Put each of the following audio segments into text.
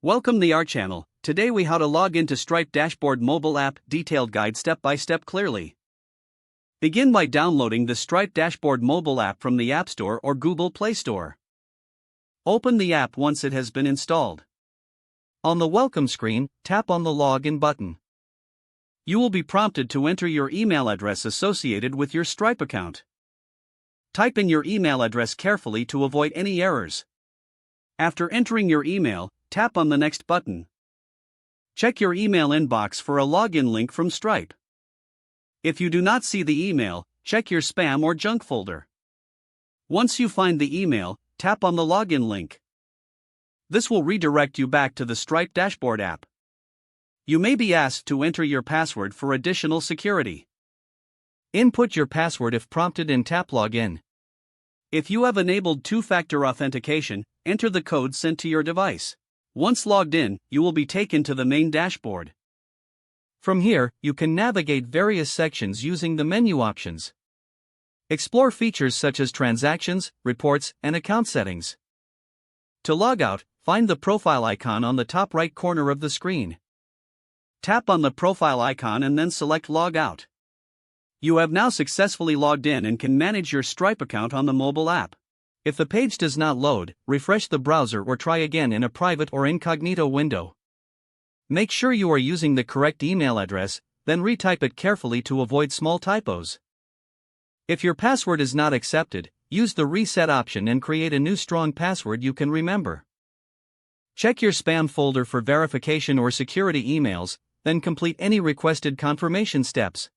Welcome to our channel. Today we how to log into Stripe Dashboard mobile app, detailed guide step by step clearly. Begin by downloading the Stripe Dashboard mobile app from the App Store or Google Play Store. Open the app once it has been installed. On the welcome screen, tap on the login button. You will be prompted to enter your email address associated with your Stripe account. Type in your email address carefully to avoid any errors. After entering your email, tap on the Next button. Check your email inbox for a login link from Stripe. If you do not see the email, check your spam or junk folder. Once you find the email, tap on the login link. This will redirect you back to the Stripe Dashboard app. You may be asked to enter your password for additional security. Input your password if prompted and tap Login. If you have enabled two-factor authentication, enter the code sent to your device. Once logged in, you will be taken to the main dashboard. From here, you can navigate various sections using the menu options. Explore features such as transactions, reports, and account settings. To log out, find the profile icon on the top right corner of the screen. Tap on the profile icon and then select Log Out. You have now successfully logged in and can manage your Stripe account on the mobile app. If the page does not load, refresh the browser or try again in a private or incognito window. Make sure you are using the correct email address, then retype it carefully to avoid small typos. If your password is not accepted, use the reset option and create a new strong password you can remember. Check your spam folder for verification or security emails, then complete any requested confirmation steps.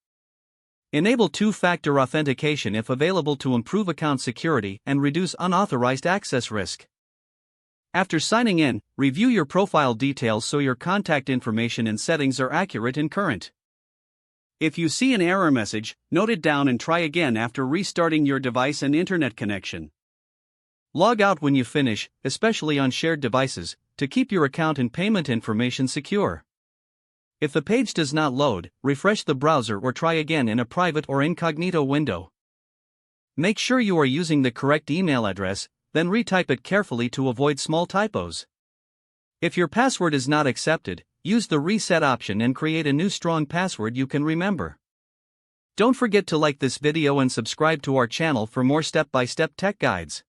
Enable two-factor authentication if available to improve account security and reduce unauthorized access risk. After signing in, review your profile details so your contact information and settings are accurate and current. If you see an error message, note it down and try again after restarting your device and internet connection. Log out when you finish, especially on shared devices, to keep your account and payment information secure. If the page does not load, refresh the browser or try again in a private or incognito window. Make sure you are using the correct email address, then retype it carefully to avoid small typos. If your password is not accepted, use the reset option and create a new strong password you can remember. Don't forget to like this video and subscribe to our channel for more step-by-step tech guides.